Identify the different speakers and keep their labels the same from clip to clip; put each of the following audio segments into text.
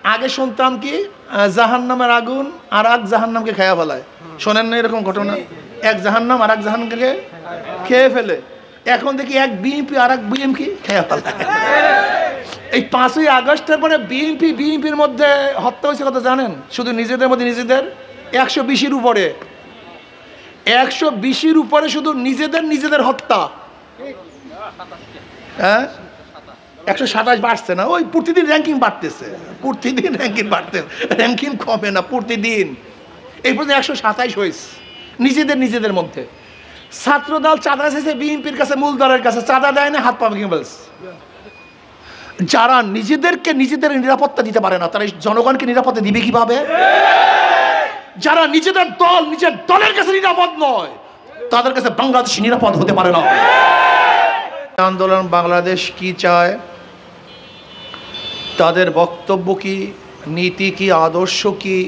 Speaker 1: আগে শুনতাম কি জাহান্নামের আগুন আর এক জাহান্নামকে খেয়ে ফেলায়, শোনেন না এরকম ঘটনা? এক জাহান্নাম আর এক জাহান্নামকে খেয়ে ফেলে। এখন দেখি এক বিএনপি আর এক বিএনপি খেয়ে ফেলায়। এই 5ই আগস্টের পরে বিএনপির মধ্যে হত্যা হয়েছে কথা জানেন? শুধু নিজেদের মধ্যে নিজেদের 120-এর উপরে, 120-এর উপরে শুধু নিজেদের হত্যা। হ্যাঁ, 127 বাড়ছে না? ওই প্রতিদিন র্যাঙ্কিং বাড়তেছে, প্রতিদিন র্যাঙ্কিং কমে না, প্রতিদিন। এই পর্যন্ত 127 হয়েছে নিজেদের মধ্যে। ছাত্রদল চাঁদা চাইছে বিএনপির কাছে, মূলদলের কাছে চাঁদা দেয় না, হাত পা ভেঙে বলছে। যারা নিজেদের নিরাপত্তা দিতে পারে না, তারা জনগণকে নিরাপত্তা দিবে কিভাবে? যারা নিজের দলের কাছে নিরাপদ নয়, তাদের কাছে বাংলাদেশ নিরাপদ হতে পারে না। আন্দোলন বাংলাদেশ কি চায়, তাদের বক্তব্য কি, নীতি কি, আদর্শ কি,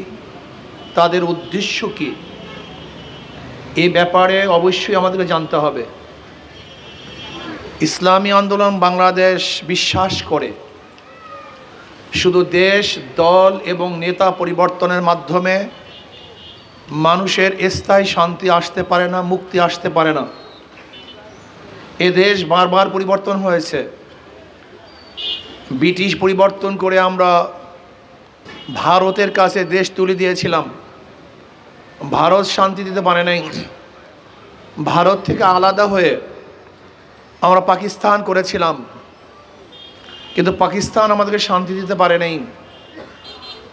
Speaker 1: তাদের উদ্দেশ্য কি, এই ব্যাপারে অবশ্যই আমাদেরকে জানতে হবে। ইসলামী আন্দোলন বাংলাদেশ বিশ্বাস করে শুধু দেশ, দল এবং নেতা পরিবর্তনের মাধ্যমে মানুষের স্থায়ী শান্তি আসতে পারে না, মুক্তি আসতে পারে না। এ দেশ বারবার পরিবর্তন হয়েছে। ব্রিটিশ পরিবর্তন করে আমরা ভারতের কাছে দেশ তুলে দিয়েছিলাম, ভারত শান্তি দিতে পারে নাই। ভারত থেকে আলাদা হয়ে আমরা পাকিস্তান করেছিলাম, কিন্তু পাকিস্তান আমাদেরকে শান্তি দিতে পারে নাই।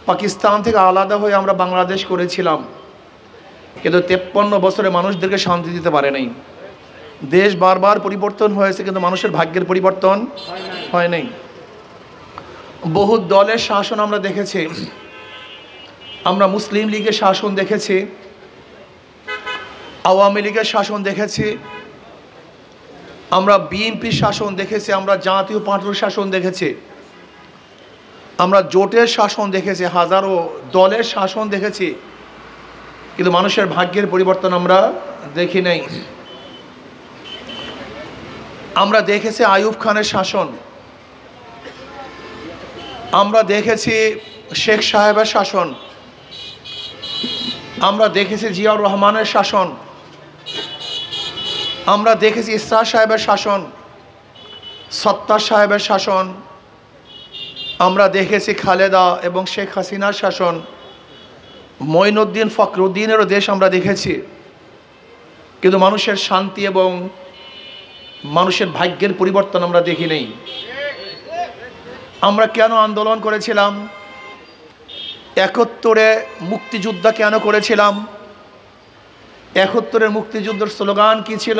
Speaker 1: পাকিস্তান থেকে আলাদা হয়ে আমরা বাংলাদেশ করেছিলাম, কিন্তু 53 বছরে মানুষদেরকে শান্তি দিতে পারে নাই। দেশ বারবার পরিবর্তন হয়েছে, কিন্তু মানুষের ভাগ্যের পরিবর্তন হয় নাই। বহু দলের শাসন আমরা দেখেছি। আমরা মুসলিম লীগের শাসন দেখেছি, আওয়ামী লীগের শাসন দেখেছি, আমরা বিএনপির শাসন দেখেছি, আমরা জাতীয় পার্টির শাসন দেখেছি, আমরা জোটের শাসন দেখেছি, হাজারো দলের শাসন দেখেছি, কিন্তু মানুষের ভাগ্যের পরিবর্তন আমরা দেখি নাই। আমরা দেখেছি আইয়ুব খানের শাসন, আমরা দেখেছি শেখ সাহেবের শাসন, আমরা দেখেছি জিয়াউর রহমানের শাসন, আমরা দেখেছি ইসরার সাহেবের শাসন, সত্তার সাহেবের শাসন, আমরা দেখেছি খালেদা এবং শেখ হাসিনার শাসন, মঈনুদ্দিন ফখরুদ্দিনেরও দেশ আমরা দেখেছি, কিন্তু মানুষের শান্তি এবং মানুষের ভাগ্যের পরিবর্তন আমরা দেখি নেই। আমরা কেন আন্দোলন করেছিলাম? 71-এ মুক্তিযুদ্ধ কেন করেছিলাম? 71-এর মুক্তিযুদ্ধের স্লোগান কি ছিল?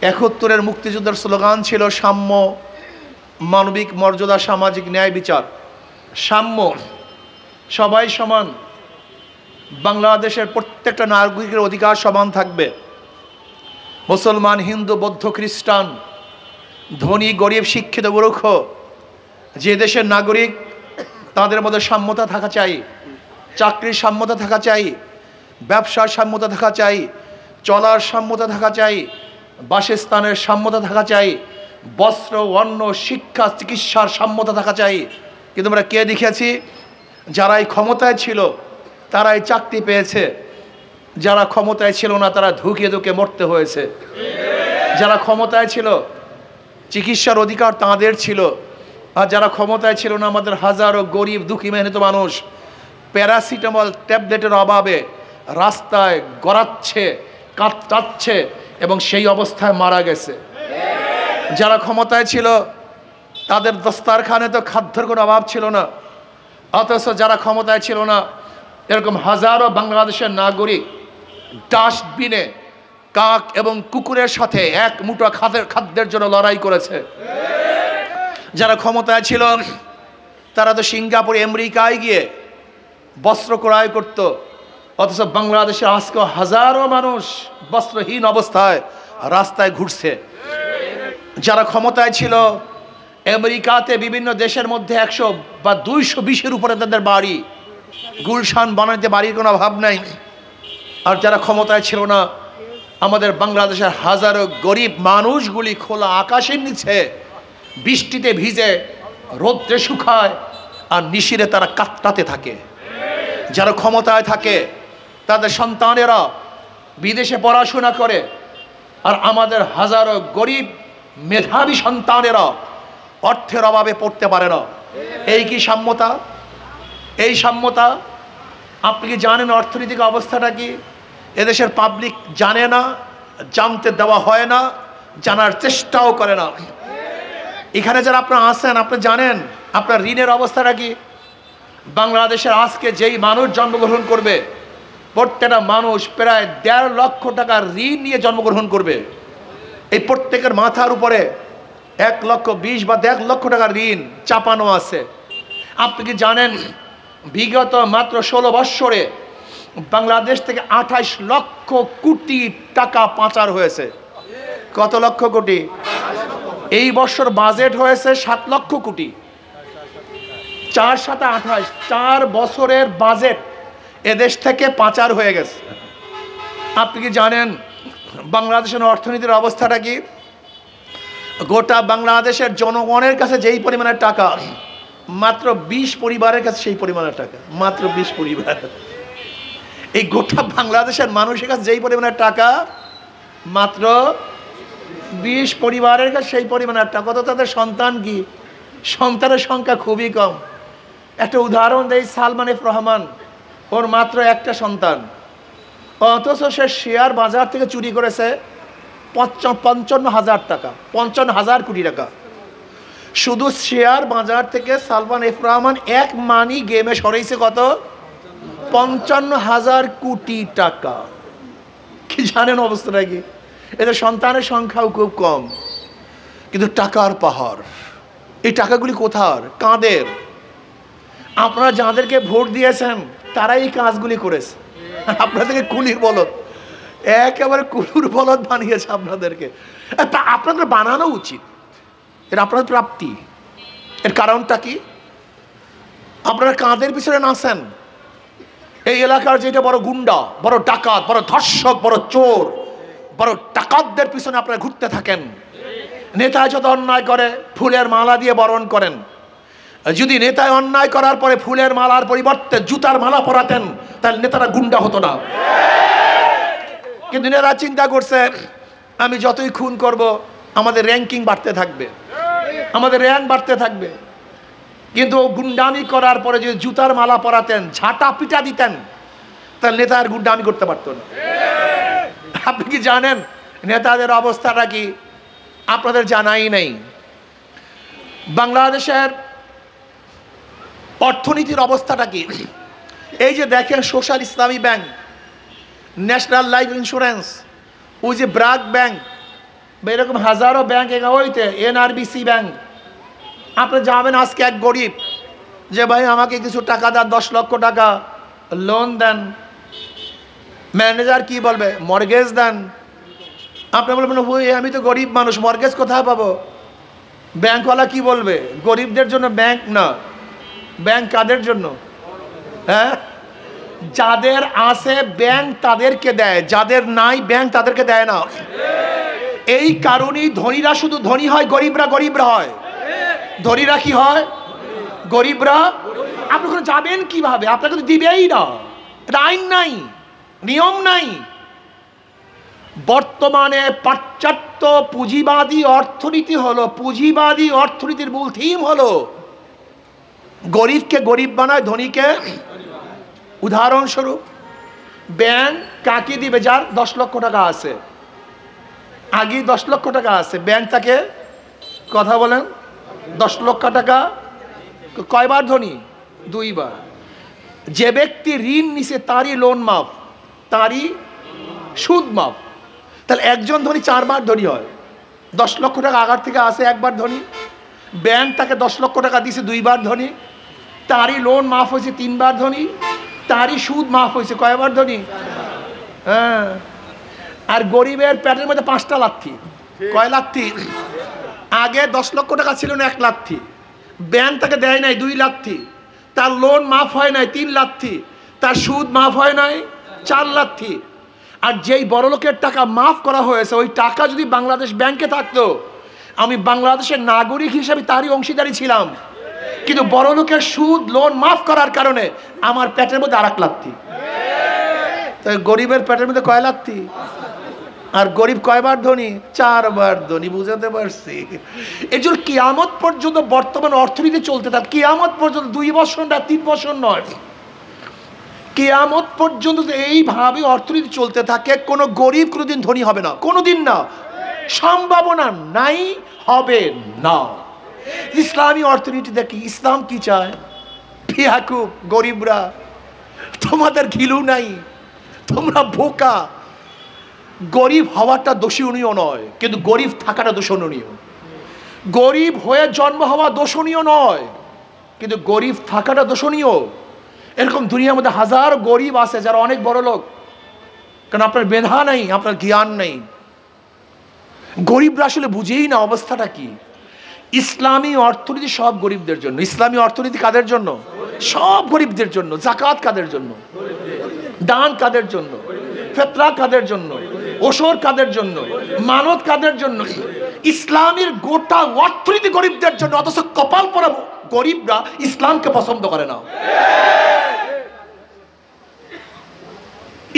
Speaker 1: 71-এর মুক্তিযুদ্ধের স্লোগান ছিল সাম্য, মানবিক মর্যাদা, সামাজিক ন্যায় বিচার। সাম্য, সবাই সমান, বাংলাদেশের প্রত্যেকটা নাগরিকের অধিকার সমান থাকবে। মুসলমান, হিন্দু, বৌদ্ধ, খ্রিস্টান, ধনী, গরিব, শিক্ষিত, মূর্খ, যে দেশের নাগরিক, তাদের মধ্যে সাম্যতা থাকা চাই। চাকরির সাম্যতা থাকা চাই, ব্যবসার সাম্যতা থাকা চাই, চলার সাম্যতা থাকা চাই, বাসস্থানের সাম্যতা থাকা চাই, বস্ত্র, অন্ন, শিক্ষা, চিকিৎসার সাম্যতা থাকা চাই। কিন্তু আমরা কে দেখেছি? যারা এই ক্ষমতায় ছিল তারাই চাকরি পেয়েছে, যারা ক্ষমতায় ছিল না তারা ধুকে ধুকে মরতে হয়েছে। যারা ক্ষমতায় ছিল চিকিৎসার অধিকার তাঁদের ছিল, আর যারা ক্ষমতায় ছিল না, আমাদের হাজারো গরিব দুঃখী মেহনত মানুষ প্যারাসিটামল ট্যাবলেটের অভাবে রাস্তায় গড়াচ্ছে, কাঁদছে এবং সেই অবস্থায় মারা গেছে। যারা ক্ষমতায় ছিল তাদের দস্তারখানে তো খাদ্যের কোনো অভাব ছিল না, অথচ যারা ক্ষমতায় ছিল না, এরকম হাজারো বাংলাদেশের নাগরিক ডাস্টবিনে কাক এবং কুকুরের সাথে এক মুঠো খাদ্যের জন্য লড়াই করেছে। যারা ক্ষমতায় ছিল তারা তো সিঙ্গাপুর, আমেরিকায় গিয়ে বস্ত্র ক্রয় করত, অথচ বাংলাদেশে আজকে হাজারো মানুষ বস্ত্রহীন অবস্থায় রাস্তায় ঘুরছে। যারা ক্ষমতায় ছিল আমেরিকাতে বিভিন্ন দেশের মধ্যে 100 বা 220-এর উপরে তাদের বাড়ি, গুলশান বানাইতে বাড়ির কোনো অভাব নাই। আর যারা ক্ষমতায় ছিল না, আমাদের বাংলাদেশের হাজারো গরিব মানুষগুলি খোলা আকাশের নিচে বৃষ্টিতে ভিজে, রৌদ্রে শুকায়, আর নিশিরে তারা কাতরাতে থাকে। যারা ক্ষমতায় থাকে তাদের সন্তানেরা বিদেশে পড়াশোনা করে, আর আমাদের হাজারো গরিব মেধাবী সন্তানেরা অর্থের অভাবে পড়তে পারে না। এই কি সাম্যতা? এই সাম্যতা? আপনি কি জানেন অর্থনৈতিক অবস্থাটা কি? এদেশের পাবলিক জানে না, জানতে দেওয়া হয় না, জানার চেষ্টাও করে না। এখানে যারা আপনারা আছেন, আপনি জানেন আপনার ঋণের অবস্থাটা কি? বাংলাদেশের আজকে যেই মানুষ জন্মগ্রহণ করবে, প্রত্যেকটা মানুষ প্রায় 1.5 লক্ষ টাকার ঋণ নিয়ে জন্মগ্রহণ করবে। এই প্রত্যেকের মাথার উপরে 1,20,000 বা 1.5 লক্ষ টাকার ঋণ চাপানো আছে। আপনি কি জানেন বিগত মাত্র 16 বৎসরে বাংলাদেশ থেকে 28 লক্ষ কোটি টাকা পাচার হয়েছে? কত লক্ষ কোটি? এই বছর বাজেট হয়েছে 7 লক্ষ কোটি। 4 × 7 = 28, 4 বছরের বাজেট এদেশ থেকে পাচার হয়ে গেছে। আপনি কি জানেন বাংলাদেশের অর্থনীতির অবস্থাটা কি? গোটা বাংলাদেশের জনগণের কাছে যেই পরিমাণের টাকা, মাত্র 20 পরিবারের কাছে সেই পরিমাণের টাকা। মাত্র 20 পরিবার। এই গোটা বাংলাদেশের মানুষের কাছে যেই পরিমাণের টাকা, মাত্র 20 পরিবারের কাছে সেই পরিমাণের টাকা। কত তাদের সন্তান? কি সন্তানের সংখ্যা খুবই কম। একটা উদাহরণ দেই, সালমান এফ রহমান, ওর মাত্র একটা সন্তান, অথচ সে শেয়ার বাজার থেকে চুরি করেছে 55,000 টাকা, 55,000 কোটি টাকা। শুধু শেয়ার বাজার থেকে সালমান এফ রহমান এক মানি গেমে সরাইছে কত? 55,000 কোটি টাকা। কি জানেন অবস্থাটা কি? এদের সন্তানের সংখ্যাও খুব কম, কিন্তু টাকার পাহাড়। এই টাকাগুলি কোথার? কাদের? আপনারা যাদেরকে ভোট দিয়েছেন তারাই এই কাজগুলি করেছে। আপনাদেরকে কুলির বলদ, একেবারে কুলুর বলদ বানিয়েছে আপনাদেরকে। আপনাদের বানানো উচিত, এটা আপনাদের প্রাপ্তি। এর কারণটা কি? আপনারা কাদের পিছনে নাচেন? এই এলাকার যেটা বড় গুন্ডা, বড় ডাকাত, বড় ধর্ষক, বড় চোর, বড় ডাকাতদের পিছনে আপনারা ঘুরতে থাকেন। নেতায় যত অন্যায় করে ফুলের মালা দিয়ে বরণ করেন। যদি নেতায় অন্যায় করার পরে ফুলের মালার পরিবর্তে জুতার মালা পরাতেন, তাহলে নেতারা গুন্ডা হতো না। কিন্তু নেতারা চিন্তা করছে, আমি যতই খুন করব আমাদের র্যাঙ্কিং বাড়তে থাকবে, আমাদের র্যাঙ্ক বাড়তে থাকবে। কিন্তু গুন্ডামি করার পরে যদি জুতার মালা পরাতেন, ঝাঁটা পিটা দিতেন, তাহলে নেতা আর গুন্ডামি করতে পারত না। আপনি কি জানেন নেতাদের অবস্থাটা কি? আপনাদের জানাই নেই। বাংলাদেশের অর্থনীতির অবস্থাটা কি? এই যে দেখেন, সোশ্যাল ইসলামী ব্যাংক, ন্যাশনাল লাইফ ইন্স্যুরেন্স, ওই যে ব্র্যাক ব্যাংক, এরকম হাজারো ব্যাংক এগাইতে, NRBC ব্যাংক। আপনি যাবেন আজকে এক গরিব, যে ভাই আমাকে কিছু টাকা দেন, 10 লক্ষ টাকা লোন দেন। ম্যানেজার কি বলবে? মর্গেজ দেন। আপনি বলবেন ওই আমি তো গরিব মানুষ, মর্গেজ কোথায় পাবো? ব্যাংকওয়ালা কি বলবে? গরিবদের জন্য ব্যাংক না। ব্যাংক কাদের জন্য? হ্যাঁ, যাদের আছে ব্যাংক তাদেরকে দেয়, যাদের নাই ব্যাংক তাদেরকে দেয় না। এই কারণেই ধনীরা শুধু ধনী হয়, গরিবরা গরিবরা হয়। ধনীরা কি হয়? গরিবরা। আপনি ওখানে যাবেন কিভাবে? আপনাকে তো দিবেই না, এটা আইন নাই, নিয়ম নাই। বর্তমানে পাশ্চাত্য পুঁজিবাদী অর্থনীতি হলো, পুঁজিবাদী অর্থনীতির মূল থিম হলো গরিবকে গরিব বানায়, ধনীকে। উদাহরণস্বরূপ, ব্যাংক কাকে দিবে? যার 10 লক্ষ টাকা আছে, আগে 10 লক্ষ টাকা আছে, ব্যাংক তাকে, কথা বলেন, 10 লক্ষ টাকা কয়বার ধনী? 2 বার। যে ব্যক্তি ঋণ নিছে তারই লোন মাফ, তারই সুদ মাফ। তাহলে একজন ধনী 4 বার ধনী হয়। 10 লক্ষ টাকা আগার থেকে আসে, 1 বার ধনী। ব্যাংক তাকে 10 লক্ষ টাকা দিয়েছে, 2 বার ধনী। তারই লোন মাফ হয়েছে, 3 বার ধনী। তারই সুদ মাফ হয়েছে, কয়বার ধনী? হ্যাঁ। আর গরিবের পেটের মধ্যে 5টা লাথি। কয় লাথি? আগে 10 লক্ষ টাকা ছিল না, 1 লাথি। ব্যাংক তাকে দেয় নাই, 2 লাথি। তার লোন মাফ হয় নাই, 3 লাথি। তার সুদ মাফ হয় নাই, 4 লাথি। আর যেই বড় লোকের টাকা মাফ করা হয়েছে, ওই টাকা যদি বাংলাদেশ ব্যাংকে থাকতো, আমি বাংলাদেশের নাগরিক হিসেবে তারই অংশীদারি ছিলাম। কিন্তু বড় লোকের সুদ লোন মাফ করার কারণে আমার পেটের মধ্যে আরেক লাথি। তাই গরিবের পেটের মধ্যে কয় লাথি? আর গরিব কয়বার ধনী? 4 বার ধনী। বুঝাতে পারছি? এই জন্য কিয়ামত পর্যন্ত বর্তমান অর্থনীতি চলতে থাকে, কিয়ামত পর্যন্ত 2 বছর না 3 বছর নয়, কিয়ামত পর্যন্ত এইভাবে অর্থনীতি চলতে থাকে। কোনো গরিব কোনোদিন ধনী হবে না, কোনোদিন না, সম্ভাবনা নাই, হবে না। ইসলামী অর্থনীতি দেখি, ইসলাম কি চায়? ভিখারিক গরিবরা, তোমাদের ঘিলু নাই, তোমরা বোকা। গরিব হওয়াটা দোষণীয় নয়, কিন্তু গরিব থাকাটা দোষণীয়। গরিব হয়ে জন্ম হওয়া দোষণীয় নয়, কিন্তু গরিব থাকাটা দোষণীয়। এরকম দুনিয়ার মধ্যে হাজার গরিব আছে যারা অনেক বড় লোক, কারণ আপনার মেধা নেই, আপনার জ্ঞান নেই। গরিবরা আসলে বুঝেই না অবস্থাটা কি। ইসলামী অর্থনীতি সব গরিবদের জন্য। ইসলামী অর্থনীতি কাদের জন্য? সব গরিবদের জন্য। জাকাত কাদের জন্য? দান কাদের জন্য? ফিতরা কাদের জন্য? ওশর কাদের জন্য? মানত কাদের জন্য? ইসলামের গোটা অর্থনীতি গরিবদের জন্য। অথচ কপাল পরা গরিবরা ইসলামকে পছন্দ করে না।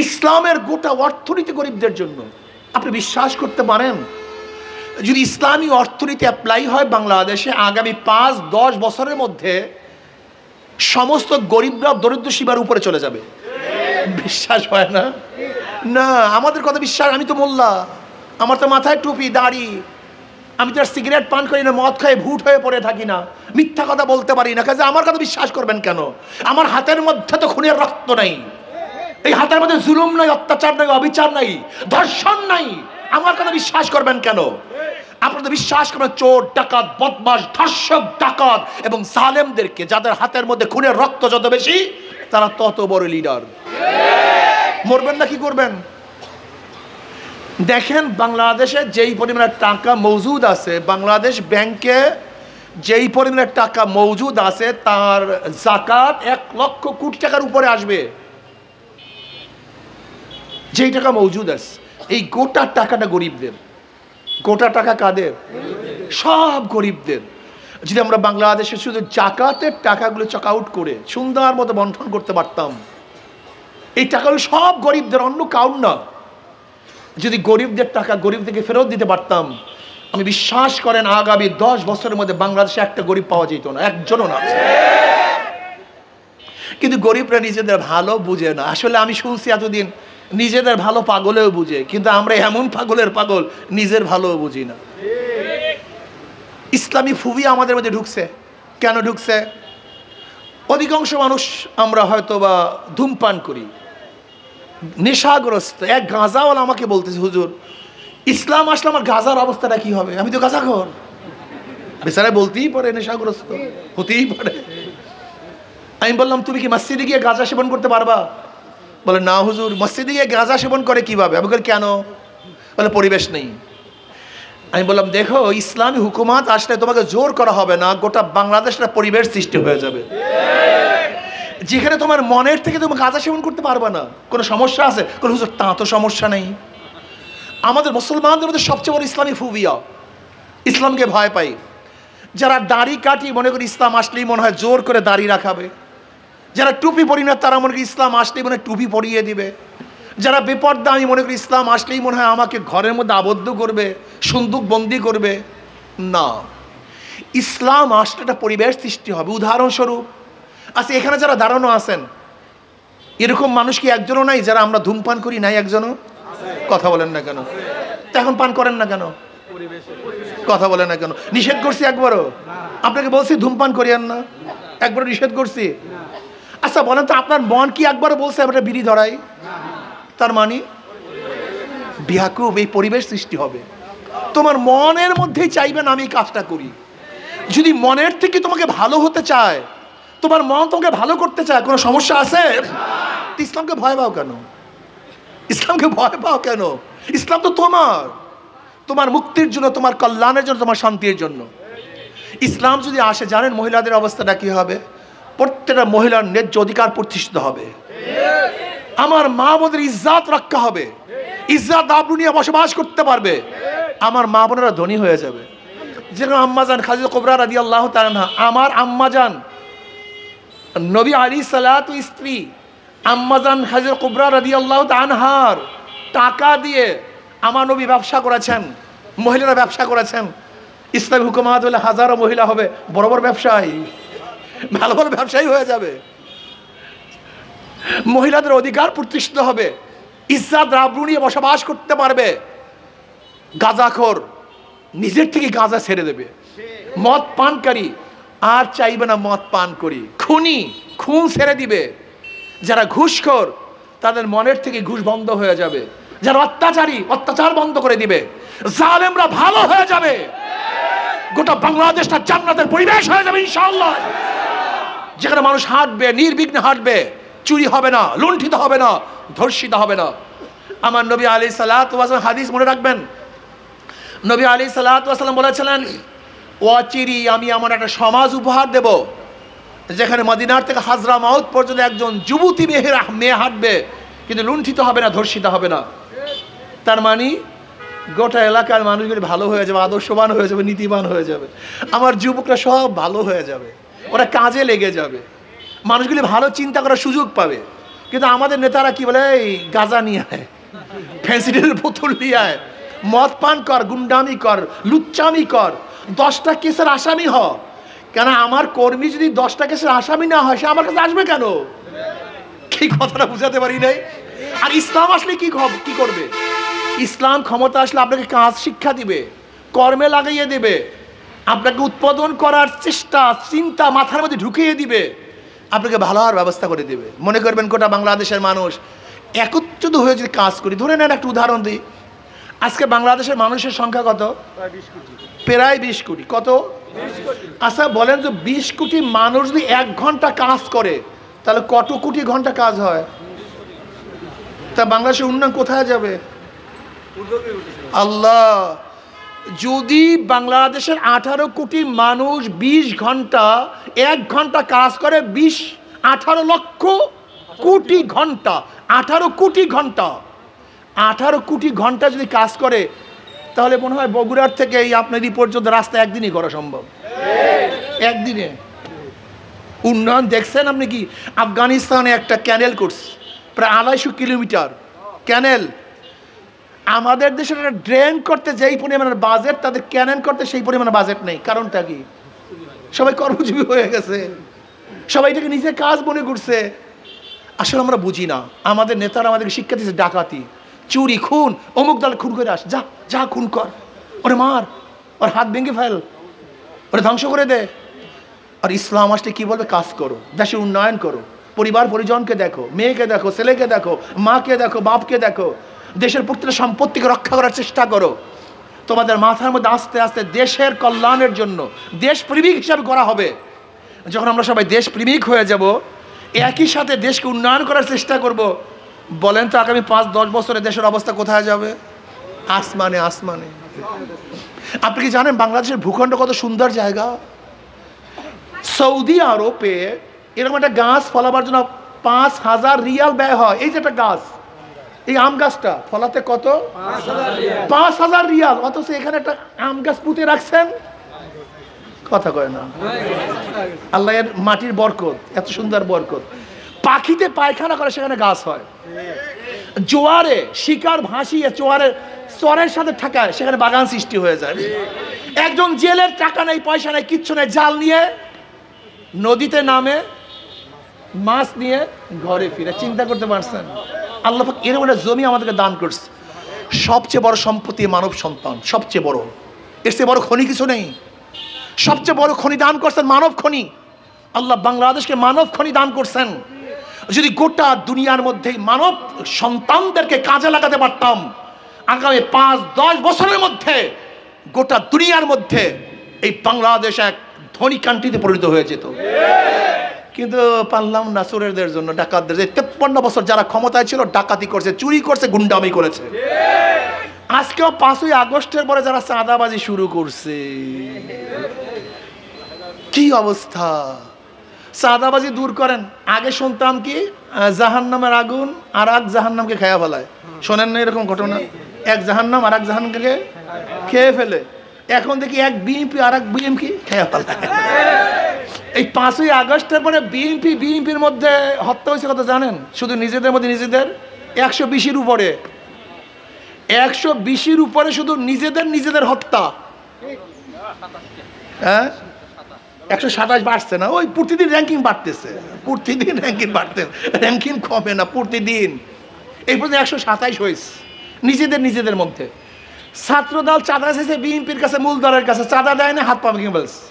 Speaker 1: ইসলামের গোটা অর্থনীতি গরিবদের জন্য। আপনি বিশ্বাস করতে পারেন, যদি ইসলামী অর্থনীতি অ্যাপ্লাই হয় বাংলাদেশে, আগামী 5-10 বছরের মধ্যে সমস্ত গরিবরা দরিদ্র সীমার উপরে চলে যাবে। বিশ্বাস হয় না? না, আমাদের কথা বিশ্বাস। আমি তো মোল্লা, আমার তো মাথায় টুপি দাড়ি, আমি তো আর সিগারেট পান করি না, মদ খাই ভুট হয়ে পড়ে থাকি না, মিথ্যা কথা বলতে পারি না। কাজে আমার কথা বিশ্বাস করবেন কেন? আমার হাতের মধ্যে তো খুনের রক্ত নাই, এই হাতের মধ্যে জুলুম নাই, অত্যাচার নাই, অবিচার নাই, ধর্ষণ নাই। আমার কথা বিশ্বাস করবেন কেন? আপনারা তো বিশ্বাস করবেন চোর, ডাকাত, বদমাশ, ধর্ষক, ডাকাত এবং জালেমদেরকে, যাদের হাতের মধ্যে খুনের রক্ত যত বেশি তারা তত বড় লিডার। মরবেন না কি করবেন? দেখেন, বাংলাদেশে যেই পরিমাণে টাকা মজুদ আছে, বাংলাদেশ ব্যাংকে যেই পরিমাণে টাকা মজুদ আছে, তার জাকাত 1 লক্ষ কোটি টাকার উপরে আসবে। যেই টাকা মজুদ আছে, এই গোটা টাকাটা গরিবদের। গোটা টাকা কাদের? সব গরিবদের। যদি আমরা বাংলাদেশে শুধু জাকাতের টাকাগুলো চক আউট করে সুন্দর মতো বন্টন করতে পারতাম, এই টাকাগুলো সব গরিবদের, অন্য কাউর না। যদি গরিবদের টাকা গরিবদেরকে ফেরত দিতে পারতাম, আমি বিশ্বাস করেন আগামী 10 বছরের মধ্যে বাংলাদেশে একটা গরিব পাওয়া যেত না, একজনও না। কিন্তু গরিবরা নিজেদের ভালো বুঝে না। আসলে আমি শুনছি এতদিন নিজেদের ভালো পাগলেও বুঝে, কিন্তু আমরা এমন পাগলের পাগল, নিজের ভালোও বুঝি না। ইসলামী ফুবি আমাদের মধ্যে ঢুকছে। কেন ঢুকছে? অধিকাংশ মানুষ আমরা হয়তো বা ধূমপান করি, নেশাগ্রস্ত। এক গাঁজাওয়ালা আমাকে বলতেছে, হুজুর ইসলাম আসলে আমার গাঁজার অবস্থাটা কি হবে? আমি তো গাঁজাখোর। বেচারা বলতেই পারে নেশাগ্রস্ত, হতেই পারে। আমি বললাম, তুমি কি মসজিদে গিয়ে গাঁজা সেবন করতে পারবা? বলে, না হুজুর, মসজিদে গিয়ে গাঁজা সেবন করে কিভাবে? আমি বলি, কেন? বলে, পরিবেশ নেই। আমি বললাম, দেখো, ইসলামী হুকুমাত আসলে তোমাকে জোর করা হবে না, গোটা বাংলাদেশটা পরিবেশ সৃষ্টি হয়ে যাবে, যেখানে তোমার মনের থেকে তুমি গাঁজা সেবন করতে পারবে না। কোনো সমস্যা আছে? কোনো হুজুর, তা তো সমস্যা নেই। আমাদের মুসলমানদের মধ্যে সবচেয়ে বড় ইসলামী ফুবিয়া, ইসলামকে ভয় পাই। যারা দাড়ি কাটি মনে করি ইসলাম আসলেই মনে হয় জোর করে দাড়ি রাখাবে। যারা টুপি পরি না তারা মনে করি ইসলাম আসলেই মনে হয় টুপি পরিয়ে দিবে। যারা বেপর্দা আমি মনে করি ইসলাম আসলেই মনে হয় আমাকে ঘরের মধ্যে আবদ্ধ করবে, সন্দুক বন্দি করবে। না, ইসলাম আসলে একটা পরিবেশ সৃষ্টি হবে। উদাহরণস্বরূপ, আচ্ছা এখানে যারা দাঁড়ানো আছেন, এরকম মানুষ কি একজনও নাই যারা আমরা ধূমপান করি? নাই একজনও? কথা বলেন না কেন? এখন পান করেন না কেন? কথা বলেন না কেন? নিষেধ করছি একবারও? আপনাকে বলছি ধূমপান করিয়েন না, একবারও নিষেধ করছি? আচ্ছা বলেন তো, আপনার মন কি একবারও বলছে একটা বিড়ি ধরাই? তার মানে বিহাকুব, এই পরিবেশ সৃষ্টি হবে। তোমার মনের মধ্যেই চাইবেন আমি এই কাজটা করি। যদি মনের থেকে তোমাকে ভালো হতে চায়, তোমার মন তোমাকে ভালো করতে চায়, কোনো সমস্যা আছে? ইসলামকে ভয় পাও কেন? ইসলামকে ভয় পাও কেন? ইসলাম তো তোমার মুক্তির জন্য, তোমার কল্যাণের জন্য, তোমার শান্তির জন্য। ইসলাম যদি আসে, জানেন মহিলাদের অবস্থাটা কি হবে? প্রত্যেকটা মহিলার ন্যায্য অধিকার প্রতিষ্ঠিত হবে। আমার মা বোনের ইজ্জাত রক্ষা হবে, ইজ্জাত আবরু নিয়ে বসবাস করতে পারবে। আমার মা বোনেরা ধনী হয়ে যাবে। যেরকম আম্মাজান খাদিজা কুবরা রাদিয়াল্লাহু তাআলা আনহা, আমার আম্মাজান নবী আলাইহিস সালাতু স্ত্রী আম্মাজান খাদিজা কুবরা রাদিয়াল্লাহু তাআলা আনহার টাকা দিয়ে আমার নবী ব্যবসা করেছেন, মহিলারা ব্যবসা করেছেন। ইসলামী হুকুমাত হলে হাজারো মহিলা হবে বড় বড় ব্যবসায়ী, ভালো ভালো ব্যবসায়ী হয়ে যাবে, মহিলাদের অধিকার প্রতিষ্ঠিত হবে, ইজ্জত রাবরু নিয়ে বসবাস করতে পারবে। গাঁজাখোর নিজের থেকে গাঁজা ছেড়ে দেবে, মদ পানকারী আর চাইবে না মদ পান করি, খুনি খুন ছেড়ে দিবে, যারা ঘুষখোর তাদের মনের থেকে ঘুষ বন্ধ হয়ে যাবে, যারা অত্যাচারী অত্যাচার বন্ধ করে দিবে, জালেমরা ভালো হয়ে যাবে, গোটা বাংলাদেশটা জান্নাতের পরিবেশ হয়ে যাবে ইনশাআল্লাহ। যেখানে মানুষ হাঁটবে নির্বিঘ্নে হাঁটবে, চুরি হবে না, লুণ্ঠিত হবে না, ধর্ষিত হবে না। আমার নবী আলাইহিস সালাতু ওয়াস সালাম হাদিস মনে রাখবেন, নবী আলাইহিস সালাতু ওয়াস সালাম বলেছিলেন, ওয়াচিরি আমি আমার একটা সমাজ উপহার দেব যেখানে মদিনার থেকে হাজরা মাউত পর্যন্ত একজন যুবতী মেয়ে হাঁটবে কিন্তু লুণ্ঠিত হবে না, ধর্ষিত হবে না। তার মানে গোটা এলাকার মানুষগুলি ভালো হয়ে যাবে, আদর্শবান হয়ে যাবে, নীতিবান হয়ে যাবে, আমার যুবকরা সব ভালো হয়ে যাবে, ওরা কাজে লেগে যাবে, মানুষগুলি ভালো চিন্তা করার সুযোগ পাবে। কিন্তু আমাদের নেতারা কি বলে, এই গাঁজা নিয়ে আয়, ফ্যান্সিডেলের বোতল নিয়ে আয়, মদ পান কর, গুন্ডামি কর, লুচ্চামি কর, 10টা কেসের আসামি হ। কেন আমার কর্মী যদি 10টা কেসের আসামি না হয় সে আমার কাছে আসবে কেন? কি কথাটা বুঝাতে পারি নাই? আর ইসলাম আসলে কি করবে? ইসলাম ক্ষমতা আসলে আপনাকে কাজ শিক্ষা দিবে, কর্মে লাগাইয়ে দেবে, আপনাকে উৎপাদন করার চেষ্টা চিন্তা মাথার মধ্যে ঢুকিয়ে দিবে, আপনাকে ভালো হওয়ার ব্যবস্থা করে দিবে। মনে করবেন গোটা বাংলাদেশের মানুষ একত্রিত হয়ে যদি কাজ করি, ধরে নেন একটা উদাহরণ দিই, আজকে বাংলাদেশের মানুষের সংখ্যা কত? প্রায় 20 কোটি। কত? আচ্ছা বলেন যে 20 কোটি মানুষ যদি 1 ঘন্টা কাজ করে তাহলে কত কোটি ঘন্টা কাজ হয়? তা বাংলাদেশের উন্নয়ন কোথায় যাবে? আল্লাহ, যদি বাংলাদেশের 18 কোটি মানুষ 20 ঘন্টা 1 ঘন্টা কাজ করে, 18 লক্ষ কোটি ঘন্টা, 18 কোটি ঘন্টা, 18 কোটি ঘন্টা যদি কাজ করে তাহলে মনে হয় বগুড়ার থেকে এই আপনার এই পর্যন্ত রাস্তা একদিনই করা সম্ভব, একদিনে। উন্নয়ন দেখছেন আপনি কি? আফগানিস্তানে একটা ক্যানেল করছে প্রায় 250 কিলোমিটার ক্যানেল। আমাদের দেশের একটা ড্রেন করতে যেই পরিমাণের বাজেট, তাদের ক্যানেল করতে সেই পরিমাণে বাজেট নেই। কারণটা কি? সবাই কর্মজীবী হয়ে গেছে, সবাই এটাকে নিজের কাজ মনে করছে। আসলে আমরা বুঝি না, আমাদের নেতারা আমাদেরকে শিক্ষা দিচ্ছে ডাকাতি, চুরি, খুন, অমুক দল খুন করে আস, যা যা খুন কর, ওরে মার, ওর হাত ভেঙে ফেল, ওরে ধ্বংস করে দে। আর ইসলাম আসলে কি বলবে? কাজ করো, দেশের উন্নয়ন করো, পরিবার পরিজনকে দেখো, মেয়েকে দেখো, ছেলেকে দেখো, মাকে দেখো, বাপকে দেখো, দেশের প্রত্যেকটা সম্পত্তিকে রক্ষা করার চেষ্টা করো। তোমাদের মাথার মধ্যে আস্তে আস্তে দেশের কল্যাণের জন্য দেশপ্রেমিক হিসাবে করা হবে। যখন আমরা সবাই দেশপ্রেমিক হয়ে যাব, একই সাথে দেশকে উন্নয়ন করার চেষ্টা করব, বলেন তো আগামী 5-10 বছরে দেশের অবস্থা কোথায় যাবে? আসমানে আসমানে। আপনি কি জানেন বাংলাদেশের ভূখণ্ড কত সুন্দর জায়গা? সৌদি আরবে এরকম একটা গাছ ফলাবার জন্য 5000 রিয়াল ব্যয় হয়। এই যে একটা গাছ, এই আম গাছটা ফলাতে কত? 5000 রিয়াল। অথচ এখানে একটা আম গাছ পুঁতে রাখছেন, কথা কয় না। আল্লাহ এর মাটির বরকত, এত সুন্দর বরকত। পাখিতে পায়খানা করে সেখানে গাছ হয়, জোয়ারে শিকার ভাসিয়ে চরের সাথে ঠাকায় সেখানে বাগান সৃষ্টি হয়ে যায়। একজন জেলের টাকা নেই, পয়সা নেই, কিচ্ছু নেই, জাল নিয়ে নদীতে নামে, মাছ নিয়ে ঘরে ফিরে। চিন্তা করতে পারছেন? আল্লাহ পাক এরকম একটা জমি আমাদেরকে দান করছে। সবচেয়ে বড় সম্পত্তি মানব সন্তান, সবচেয়ে বড়, এর চেয়ে বড় খনি কিছু নেই। সবচেয়ে বড় খনি দান করছেন মানব খনি। আল্লাহ বাংলাদেশকে মানব খনি দান করছেন। যদি গোটা দুনিয়ার মধ্যে মানব সন্তানদেরকে কাজে লাগাতে পারতাম, আগামী 5-10 বছরের মধ্যে গোটা দুনিয়ার মধ্যে এই বাংলাদেশ এক ধনী কান্ট্রিতে পরিণত হয়ে যেত। কিন্তু পারলাম না, চোরেদের জন্য, ডাকাতদের। 53 বছর যারা ক্ষমতায় ছিল ডাকাতি করছে, চুরি করছে, গুন্ডামি করেছে। আজকেও 5ই আগস্টের পরে যারা চাঁদাবাজি শুরু করছে, কি অবস্থা! চাঁদাবাজি দূর করেন, আগে শুনতাম কি জাহান্নামের আগুন আর এক জাহান্নামকে খেয়ে ফেলায়। শোনেন না এরকম ঘটনা? এক জাহান্নাম আর এক জাহান্নামকে খেয়ে ফেলে। এখন দেখি এক বিএনপি আর এক বিএমপি খেয়ে ফেলা। এই 5ই আগস্টের পরে বিএনপির মধ্যে হত্যা হয়েছে কথা জানেন? শুধু নিজেদের মধ্যে নিজেদের 120-এর উপরে, 120-এর উপরে শুধু নিজেদের হত্যা। হ্যাঁ, 127 বাড়ছে না, ওই প্রতিদিন র্যাঙ্কিং বাড়তেছে, প্রতিদিন র্যাঙ্কিং কমে না, প্রতিদিন। এই পর্যন্ত 127 হয়েছে নিজেদের মধ্যে। ছাত্রদল চাঁদা চাইছে বিএনপির কাছে, মূলদলের কাছে, চাঁদা দেয় না, হাত পা ভেঙে বলছে।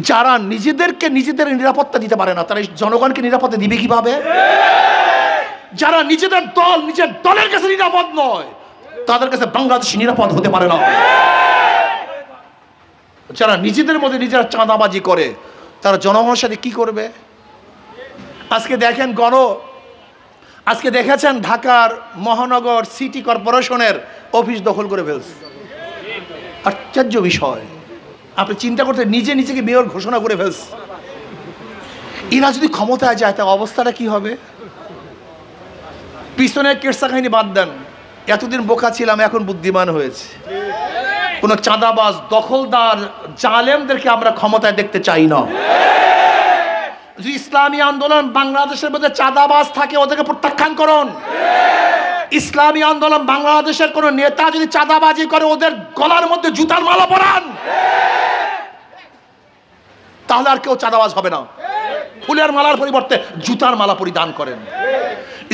Speaker 1: যারা নিজেদের নিরাপত্তা দিতে পারে না, তারা জনগণকে নিরাপত্তা দিবে কিভাবে? যারা নিজের দলের কাছে নিরাপদ নয়, তাদের কাছে বাংলাদেশ নিরাপদ হতে পারে না। যারা নিজেদের মধ্যে নিজেরা চাঁদাবাজি করে, তারা জনগণের সাথে কি করবে? আজকে দেখেছেন ঢাকার মহানগর সিটি কর্পোরেশনের অফিস দখল করে ফেলছে। আশ্চর্য বিষয়, আপনি চিন্তা করতে, নিজেকে মেয়র ঘোষণা করে ফেলছে। এরা যদি ক্ষমতায় যায়, তার অবস্থাটা কি হবে? পিছনের কেরসা কাহিনী বাদ দেন, এতদিন বোকা ছিলাম, এখন বুদ্ধিমান হয়েছে। কোনো চাঁদাবাজ, দখলদার, জালেমদেরকে আমরা ক্ষমতায় দেখতে চাই না। যদি ইসলামী আন্দোলন বাংলাদেশের মধ্যে চাঁদাবাজ থাকে, ওদেরকে প্রত্যাখ্যান করুন। ইসলামী আন্দোলন বাংলাদেশের কোন নেতা যদি চাঁদাবাজি করে, ওদের গলার মধ্যে জুতার মালা পরান, তাহলে আর কেউ চাঁদাবাজ হবে না। ফুলের মালার পরিবর্তে জুতার মালা পরিধান করেন।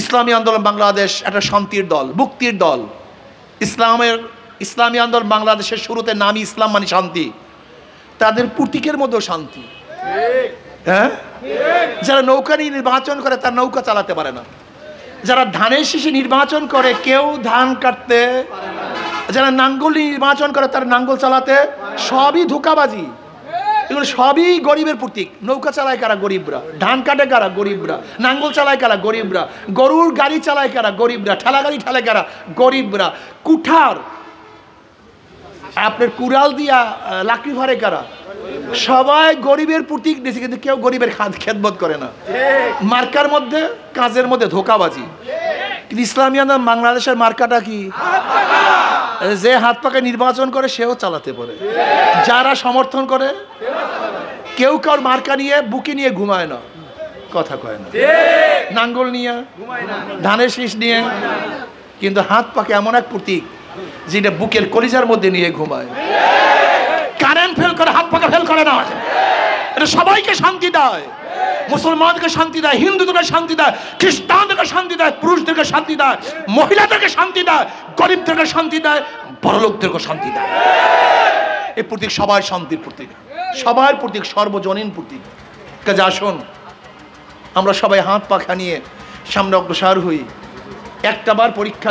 Speaker 1: ইসলামী আন্দোলন বাংলাদেশ একটা শান্তির দল, মুক্তির দল। ইসলামী আন্দোলন বাংলাদেশের শুরুতে নামই ইসলাম মানে শান্তি। তাদের প্রতীকের মধ্যেও শান্তি। হ্যাঁ, যারা নৌকা নিয়ে নির্বাচন করে, তার নৌকা চালাতে পারে না। যারা ধানের শীষে নির্বাচন করে, কেউ ধান কাটতে, যারা নাঙ্গল নির্বাচন করে, তার নাঙ্গল চালাতে, সবই ধোঁকাবাজি। এগুলো সবই গরিবের প্রতীক। নৌকা চালায় কারা? গরিবরা। ধান কাটে কারা? গরিবরা। নাঙ্গল চালায় কারা? গরিবরা। গরুর গাড়ি চালায় কারা? গরিবরা। ঠেলা গাড়ি ঠেলে কারা? গরিবরা। কুঠার, আপনার কুড়াল দিয়া লাকড়ি ভাড়ে কারা? সবাই গরিবের প্রতীক দিয়েছে, কিন্তু কেউ গরিবের খেদমত করে না। মার্কার মধ্যে, কাজের মধ্যে ধোঁকাবাজি। কিন্তু ইসলামী আন্দোলন বাংলাদেশের মার্কাটা কি? যে হাত পাকে নির্বাচন করে, সেও চালাতে পারে। যারা সমর্থন করে, কেউ কারোর মার্কা নিয়ে বুকে নিয়ে ঘুমায় না, কথা কয় না। নাঙ্গল নিয়ে, ধানের শীষ নিয়ে, কিন্তু হাত পাকে এমন এক প্রতীক যেটা বুকের কলিজার মধ্যে নিয়ে ঘুমায়। কারেন্ট ফেল করে, হাত পাকে ফেল করে না। এটা সবাইকে শান্তি দেয়। মুসলমানকে শান্তি দেয়, হিন্দুদেরকে শান্তি দেয়, খ্রিস্টানদেরকে শান্তি দেয়, পুরুষদেরকে শান্তি দেয়, মহিলাদেরকে শান্তি দেয়, গরিবদেরকে শান্তি দেয়, বড়লোকদেরকে শান্তি দেয়। এই প্রতীক সবার শান্তির প্রতীক, সবার প্রতীক, সর্বজনীন প্রতীক। কাজে আসুন, আমরা সবাই হাত পাখা নিয়ে সামনে অগ্রসর হই। একটাবার পরীক্ষা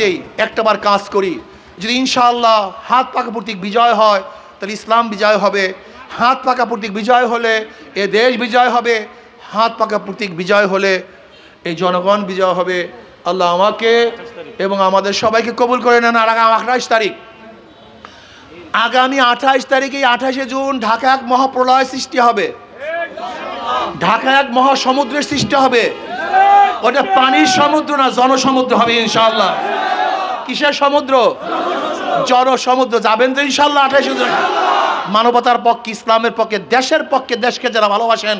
Speaker 1: দেই, একটাবার কাজ করি। যদি ইনশাআল্লাহ হাত পাকা প্রতীক বিজয় হয়, তাহলে ইসলাম বিজয় হবে। হাত পাকা প্রতীক বিজয় হলে এ দেশ বিজয় হবে। হাত পাকা প্রতীক বিজয় হলে এই জনগণ বিজয় হবে। আল্লাহ আমাকে এবং আমাদের সবাইকে কবুল করে নেন। আর আগামী 28 তারিখে, 28শে জুন ঢাকা এক মহাপ্রলয় সৃষ্টি হবে। ঢাকা এক মহাসমুদ্রের সৃষ্টি হবে। ওটা পানির সমুদ্র না, জনসমুদ্র হবে ইনশাআল্লাহ। কিসের সমুদ্র? জনসমুদ্র। যাবেন তো ইনশাআল্লাহ 28শে জুন? মানবতার পক্ষে, ইসলামের পক্ষে, দেশের পক্ষে, দেশকে যারা ভালোবাসেন,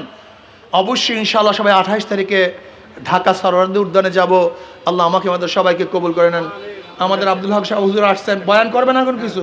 Speaker 1: অবশ্যই ইনশাআল্লাহ সবাই 28 তারিখে ঢাকা সরোয়ার্দী উদ্যানে যাব। আল্লাহ আমাকে আমাদের সবাইকে কবুল করে নেন। আমাদের আব্দুল হক সাহেব হুজুর আসছেন, বয়ান করবেন এখন কিছু?